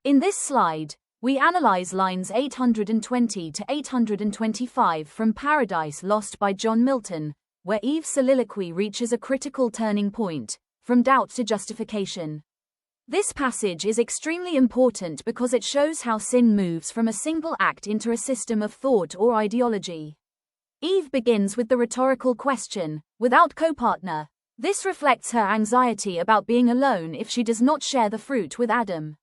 In this slide, we analyze lines 820 to 825 from Paradise Lost by John Milton, where Eve's soliloquy reaches a critical turning point, from doubt to justification. This passage is extremely important because it shows how sin moves from a single act into a system of thought or ideology. Eve begins with the rhetorical question, without co-partner. This reflects her anxiety about being alone if she does not share the fruit with Adam.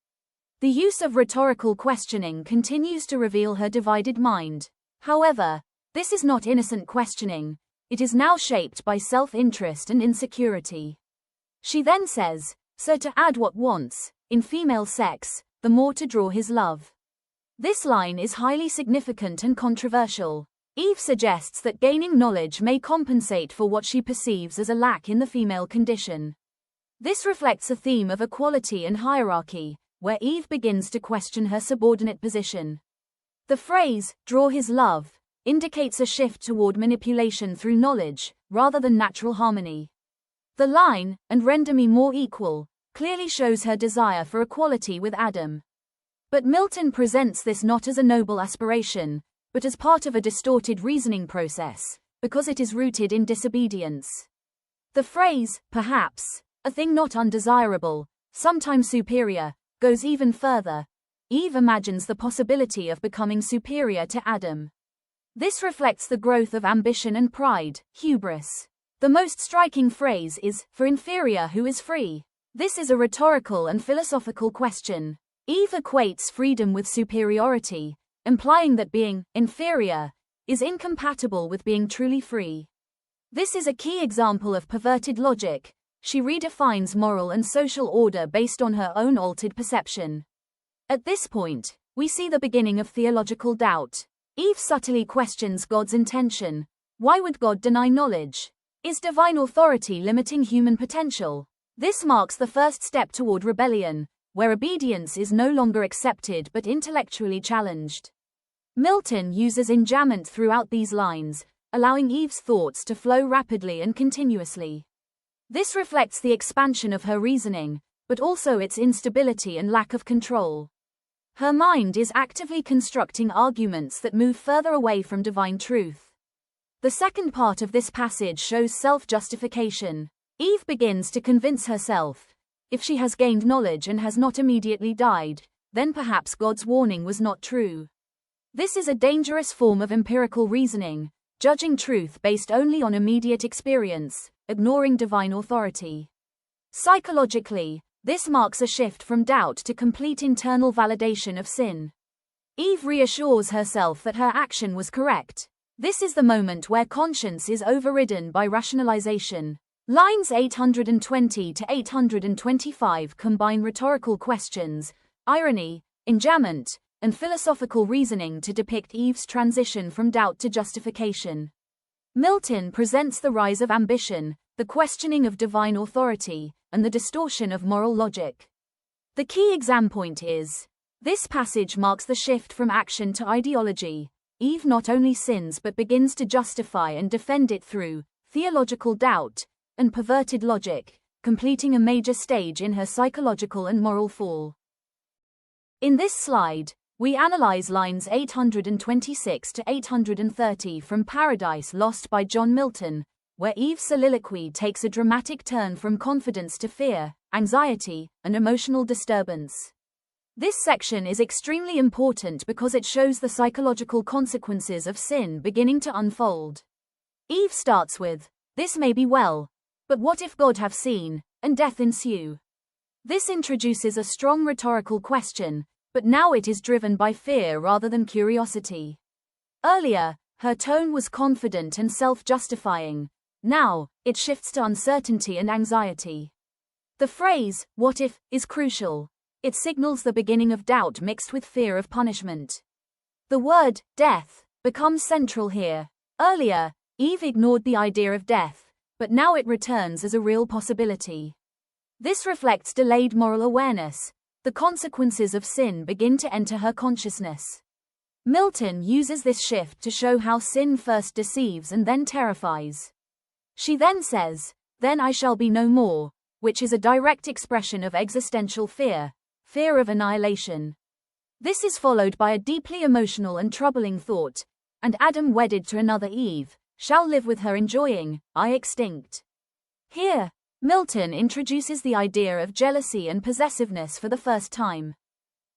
The use of rhetorical questioning continues to reveal her divided mind. However, this is not innocent questioning. It is now shaped by self-interest and insecurity. She then says, "So to add what wants, in female sex, the more to draw his love." This line is highly significant and controversial. Eve suggests that gaining knowledge may compensate for what she perceives as a lack in the female condition. This reflects a theme of equality and hierarchy, where Eve begins to question her subordinate position. The phrase, "draw his love," indicates a shift toward manipulation through knowledge, rather than natural harmony. The line, "and render me more equal," clearly shows her desire for equality with Adam. But Milton presents this not as a noble aspiration, but as part of a distorted reasoning process, because it is rooted in disobedience. The phrase, "perhaps, a thing not undesirable, sometimes superior," goes even further. Eve imagines the possibility of becoming superior to Adam. This reflects the growth of ambition and pride, hubris. The most striking phrase is, "For inferior who is free?" This is a rhetorical and philosophical question. Eve equates freedom with superiority, implying that being inferior is incompatible with being truly free. This is a key example of perverted logic. She redefines moral and social order based on her own altered perception. At this point, we see the beginning of theological doubt. Eve subtly questions God's intention. Why would God deny knowledge? Is divine authority limiting human potential? This marks the first step toward rebellion, where obedience is no longer accepted but intellectually challenged. Milton uses enjambment throughout these lines, allowing Eve's thoughts to flow rapidly and continuously. This reflects the expansion of her reasoning, but also its instability and lack of control. Her mind is actively constructing arguments that move further away from divine truth. The second part of this passage shows self-justification. Eve begins to convince herself, if she has gained knowledge and has not immediately died, then perhaps God's warning was not true. This is a dangerous form of empirical reasoning, judging truth based only on immediate experience, ignoring divine authority. Psychologically, this marks a shift from doubt to complete internal validation of sin. Eve reassures herself that her action was correct. This is the moment where conscience is overridden by rationalization. Lines 820 to 825 combine rhetorical questions, irony, enjambment, and philosophical reasoning to depict Eve's transition from doubt to justification. Milton presents the rise of ambition, the questioning of divine authority, and the distortion of moral logic. The key exam point is, this passage marks the shift from action to ideology. Eve not only sins but begins to justify and defend it through theological doubt and perverted logic, completing a major stage in her psychological and moral fall. In this slide, we analyze lines 826 to 830 from Paradise Lost by John Milton, where Eve's soliloquy takes a dramatic turn from confidence to fear, anxiety, and emotional disturbance. This section is extremely important because it shows the psychological consequences of sin beginning to unfold. Eve starts with, "This may be well, but what if God have seen, and death ensue?" This introduces a strong rhetorical question, but now it is driven by fear rather than curiosity. Earlier, her tone was confident and self-justifying. Now, it shifts to uncertainty and anxiety. The phrase, "what if," is crucial. It signals the beginning of doubt mixed with fear of punishment. The word, death, becomes central here. Earlier, Eve ignored the idea of death, but now it returns as a real possibility. This reflects delayed moral awareness. The consequences of sin begin to enter her consciousness. Milton uses this shift to show how sin first deceives and then terrifies. She then says, "Then I shall be no more," which is a direct expression of existential fear. fear of annihilation. This is followed by a deeply emotional and troubling thought, and Adam wedded to another Eve, shall live with her enjoying, I extinct. Here, Milton introduces the idea of jealousy and possessiveness for the first time.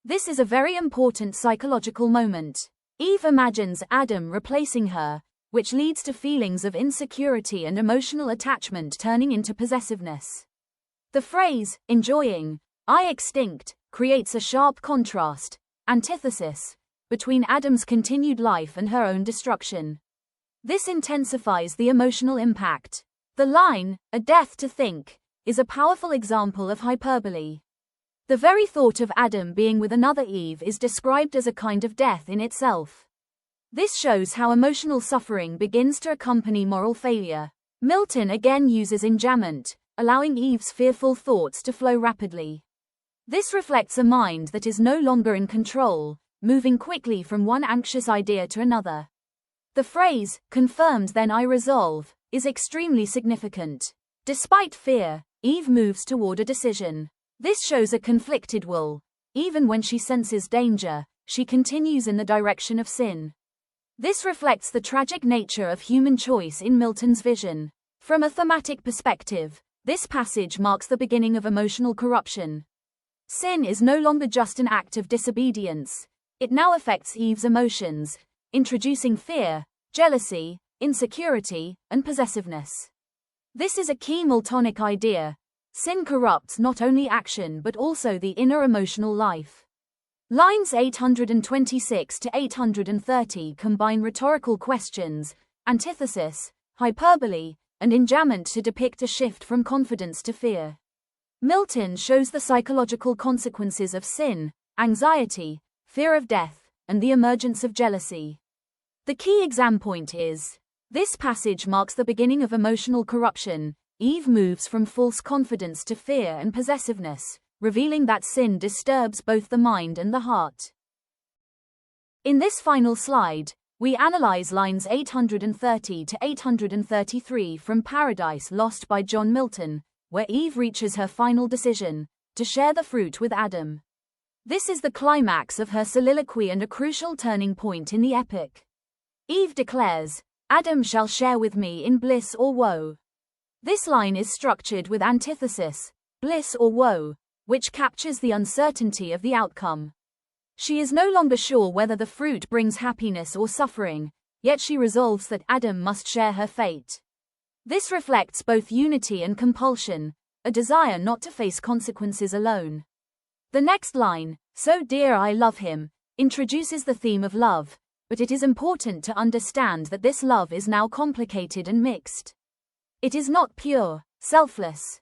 This is a very important psychological moment. Eve imagines Adam replacing her, which leads to feelings of insecurity and emotional attachment turning into possessiveness. The phrase, enjoying, I extinct, creates a sharp contrast, antithesis, between Adam's continued life and her own destruction. This intensifies the emotional impact. The line, a death to think, is a powerful example of hyperbole. The very thought of Adam being with another Eve is described as a kind of death in itself. This shows how emotional suffering begins to accompany moral failure. Milton again uses enjambment, allowing Eve's fearful thoughts to flow rapidly. This reflects a mind that is no longer in control, moving quickly from one anxious idea to another. The phrase, confirmed then I resolve, is extremely significant. Despite fear, Eve moves toward a decision. This shows a conflicted will. Even when she senses danger, she continues in the direction of sin. This reflects the tragic nature of human choice in Milton's vision. From a thematic perspective, this passage marks the beginning of emotional corruption. Sin is no longer just an act of disobedience. It now affects Eve's emotions, introducing fear, jealousy, insecurity, and possessiveness. This is a key Miltonic idea. Sin corrupts not only action but also the inner emotional life. Lines 826 to 830 combine rhetorical questions, antithesis, hyperbole, and enjambment to depict a shift from confidence to fear. Milton shows the psychological consequences of sin, anxiety, fear of death, and the emergence of jealousy. The key exam point is, this passage marks the beginning of emotional corruption. Eve moves from false confidence to fear and possessiveness, revealing that sin disturbs both the mind and the heart. In this final slide, we analyze lines 830 to 833 from Paradise Lost by John Milton, where Eve reaches her final decision, to share the fruit with Adam. This is the climax of her soliloquy and a crucial turning point in the epic. Eve declares, Adam shall share with me in bliss or woe. This line is structured with antithesis, bliss or woe, which captures the uncertainty of the outcome. She is no longer sure whether the fruit brings happiness or suffering, yet she resolves that Adam must share her fate. This reflects both unity and compulsion, a desire not to face consequences alone. The next line, so dear I love him, introduces the theme of love, but it is important to understand that this love is now complicated and mixed. It is not pure, selfless.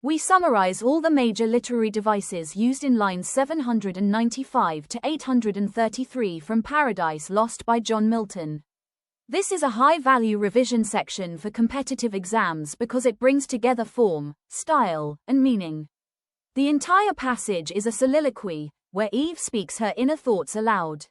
We summarize all the major literary devices used in lines 795 to 833 from Paradise Lost by John Milton. This is a high-value revision section for competitive exams because it brings together form, style, and meaning. The entire passage is a soliloquy, where Eve speaks her inner thoughts aloud.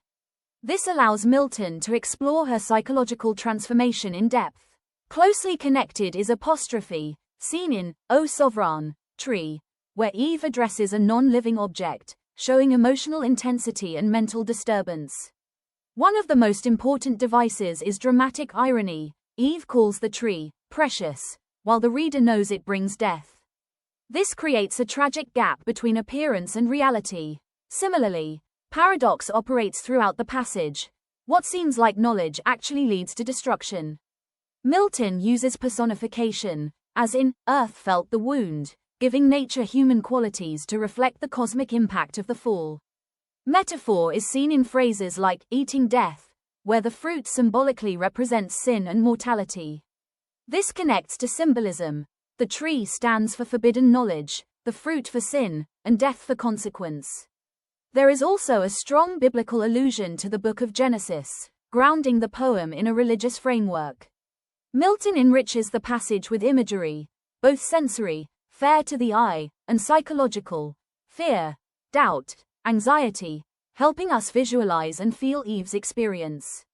This allows Milton to explore her psychological transformation in depth. Closely connected is apostrophe, seen in O Sovereign Tree, where Eve addresses a non-living object, showing emotional intensity and mental disturbance. One of the most important devices is dramatic irony. Eve calls the tree precious, while the reader knows it brings death. This creates a tragic gap between appearance and reality. Similarly, paradox operates throughout the passage. What seems like knowledge actually leads to destruction. Milton uses personification, as in, Earth felt the wound, giving nature human qualities to reflect the cosmic impact of the fall. Metaphor is seen in phrases like eating death, where the fruit symbolically represents sin and mortality. This connects to symbolism. The tree stands for forbidden knowledge, the fruit for sin, and death for consequence. There is also a strong biblical allusion to the book of Genesis, grounding the poem in a religious framework. Milton enriches the passage with imagery, both sensory, fair to the eye, and psychological, fear, doubt, anxiety, helping us visualize and feel Eve's experience.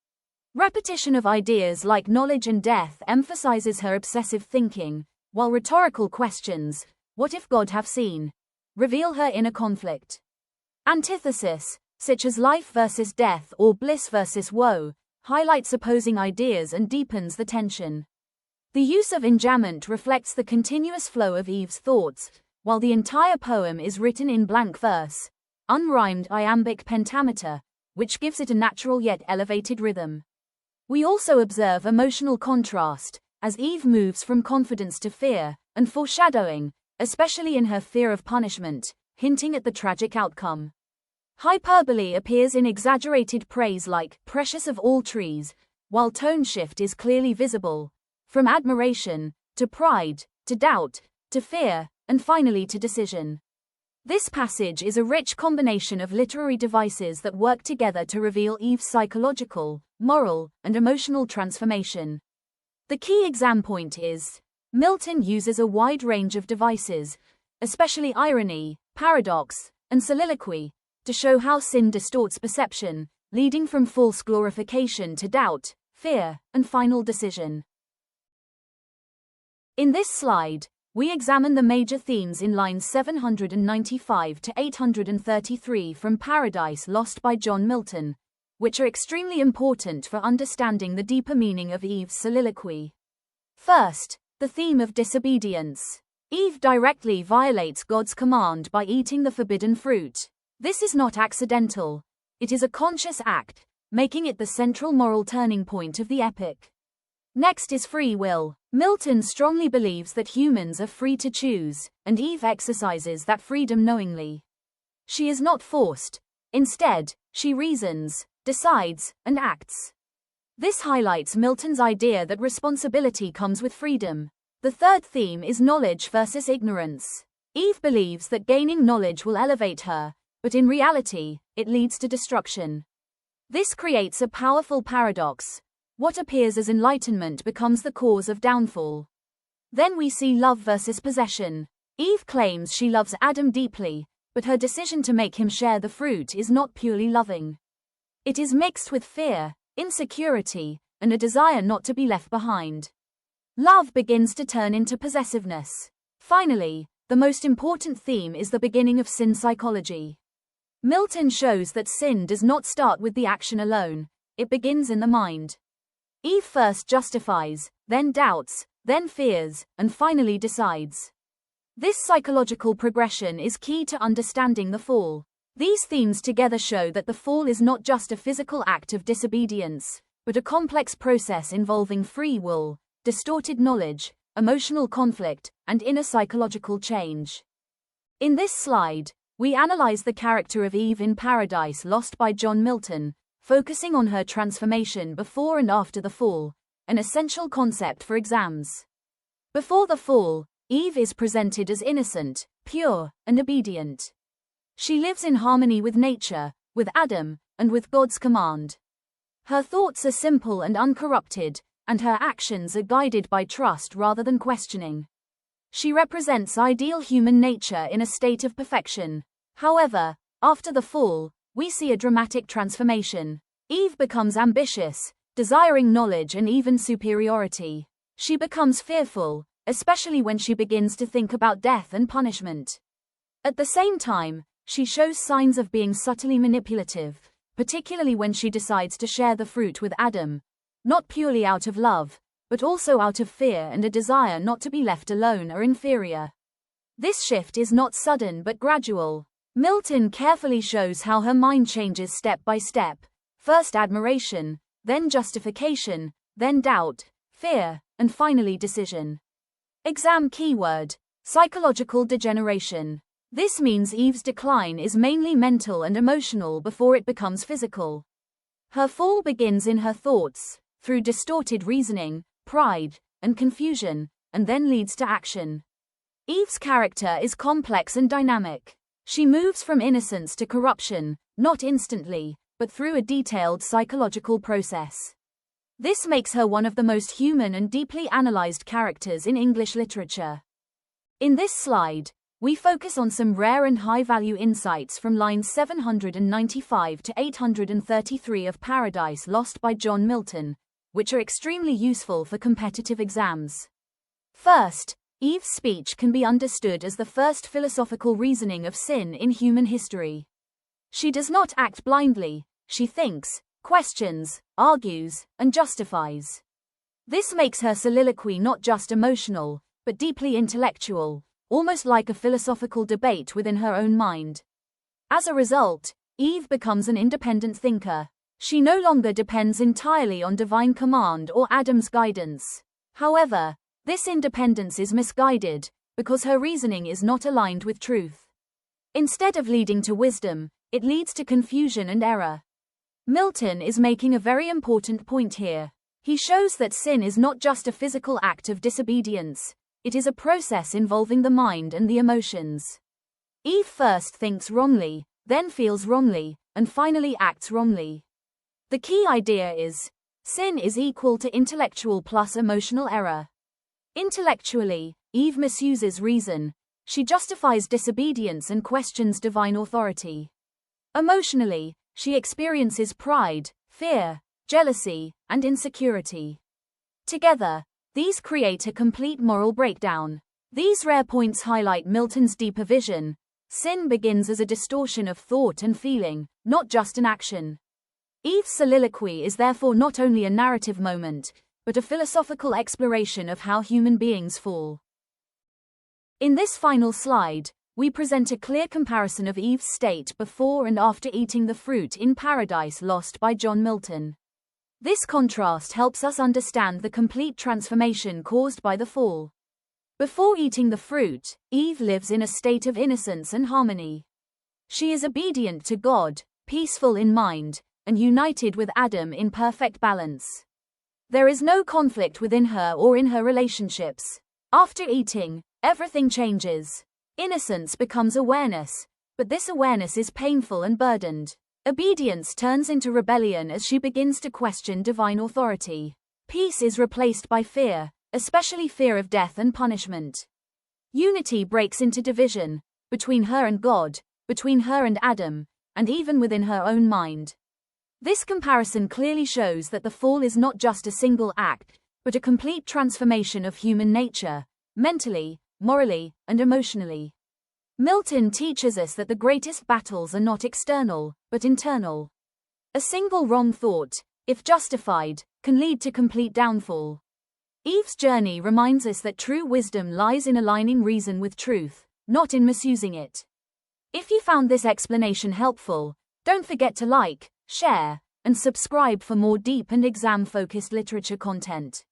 Repetition of ideas like knowledge and death emphasizes her obsessive thinking, while rhetorical questions, what if God have seen, reveal her inner conflict. Antithesis, such as life versus death or bliss versus woe, highlights opposing ideas and deepens the tension. The use of enjambment reflects the continuous flow of Eve's thoughts, while the entire poem is written in blank verse, unrhymed iambic pentameter, which gives it a natural yet elevated rhythm. We also observe emotional contrast, as Eve moves from confidence to fear, and foreshadowing, especially in her fear of punishment, hinting at the tragic outcome. Hyperbole appears in exaggerated praise like "precious of all trees," while tone shift is clearly visible, from admiration, to pride, to doubt, to fear, and finally to decision. This passage is a rich combination of literary devices that work together to reveal Eve's psychological, moral, and emotional transformation. The key exam point is, Milton uses a wide range of devices, especially irony, paradox, and soliloquy, to show how sin distorts perception, leading from false glorification to doubt, fear, and final decision. In this slide, we examine the major themes in lines 795 to 833 from Paradise Lost by John Milton, which are extremely important for understanding the deeper meaning of Eve's soliloquy. First, the theme of disobedience. Eve directly violates God's command by eating the forbidden fruit. This is not accidental. It is a conscious act, making it the central moral turning point of the epic. Next is free will. Milton strongly believes that humans are free to choose, and Eve exercises that freedom knowingly. She is not forced. Instead, she reasons, decides, and acts. This highlights Milton's idea that responsibility comes with freedom. The third theme is knowledge versus ignorance. Eve believes that gaining knowledge will elevate her, but in reality, it leads to destruction. This creates a powerful paradox. What appears as enlightenment becomes the cause of downfall. Then we see love versus possession. Eve claims she loves Adam deeply, but her decision to make him share the fruit is not purely loving. It is mixed with fear, insecurity, and a desire not to be left behind. Love begins to turn into possessiveness. Finally, the most important theme is the beginning of sin psychology. Milton shows that sin does not start with the action alone, it begins in the mind. Eve first justifies, then doubts, then fears, and finally decides. This psychological progression is key to understanding the fall. These themes together show that the fall is not just a physical act of disobedience, but a complex process involving free will, distorted knowledge, emotional conflict, and inner psychological change. In this slide, we analyze the character of Eve in Paradise Lost by John Milton, focusing on her transformation before and after the fall, an essential concept for exams. Before the fall, Eve is presented as innocent, pure, and obedient. She lives in harmony with nature, with Adam, and with God's command. Her thoughts are simple and uncorrupted, and her actions are guided by trust rather than questioning. She represents ideal human nature in a state of perfection. However, after the fall, we see a dramatic transformation. Eve becomes ambitious, desiring knowledge and even superiority. She becomes fearful, especially when she begins to think about death and punishment. At the same time, she shows signs of being subtly manipulative, particularly when she decides to share the fruit with Adam, not purely out of love, but also out of fear and a desire not to be left alone or inferior. This shift is not sudden but gradual. Milton carefully shows how her mind changes step by step, first admiration, then justification, then doubt, fear, and finally decision. Exam keyword: psychological degeneration. This means Eve's decline is mainly mental and emotional before it becomes physical. Her fall begins in her thoughts, through distorted reasoning, pride, and confusion, and then leads to action. Eve's character is complex and dynamic. She moves from innocence to corruption, not instantly, but through a detailed psychological process. This makes her one of the most human and deeply analyzed characters in English literature. In this slide, we focus on some rare and high-value insights from lines 795 to 833 of Paradise Lost by John Milton, which are extremely useful for competitive exams. First, Eve's speech can be understood as the first philosophical reasoning of sin in human history. She does not act blindly, she thinks, questions, argues, and justifies. This makes her soliloquy not just emotional, but deeply intellectual, almost like a philosophical debate within her own mind. As a result, Eve becomes an independent thinker. She no longer depends entirely on divine command or Adam's guidance. However, this independence is misguided, because her reasoning is not aligned with truth. Instead of leading to wisdom, it leads to confusion and error. Milton is making a very important point here. He shows that sin is not just a physical act of disobedience, it is a process involving the mind and the emotions. Eve first thinks wrongly, then feels wrongly, and finally acts wrongly. The key idea is, sin is equal to intellectual plus emotional error. Intellectually, Eve misuses reason. She justifies disobedience and questions divine authority. Emotionally, she experiences pride, fear, jealousy, and insecurity. Together, these create a complete moral breakdown. These rare points highlight Milton's deeper vision. Sin begins as a distortion of thought and feeling, not just an action. Eve's soliloquy is therefore not only a narrative moment, but a philosophical exploration of how human beings fall. In this final slide, we present a clear comparison of Eve's state before and after eating the fruit in Paradise Lost by John Milton. This contrast helps us understand the complete transformation caused by the fall. Before eating the fruit, Eve lives in a state of innocence and harmony. She is obedient to God, peaceful in mind, and united with Adam in perfect balance. There is no conflict within her or in her relationships. After eating, everything changes. Innocence becomes awareness, but this awareness is painful and burdened. Obedience turns into rebellion as she begins to question divine authority. Peace is replaced by fear, especially fear of death and punishment. Unity breaks into division, between her and God, between her and Adam, and even within her own mind. This comparison clearly shows that the fall is not just a single act, but a complete transformation of human nature, mentally, morally, and emotionally. Milton teaches us that the greatest battles are not external, but internal. A single wrong thought, if justified, can lead to complete downfall. Eve's journey reminds us that true wisdom lies in aligning reason with truth, not in misusing it. If you found this explanation helpful, don't forget to like, share, and subscribe for more deep and exam-focused literature content.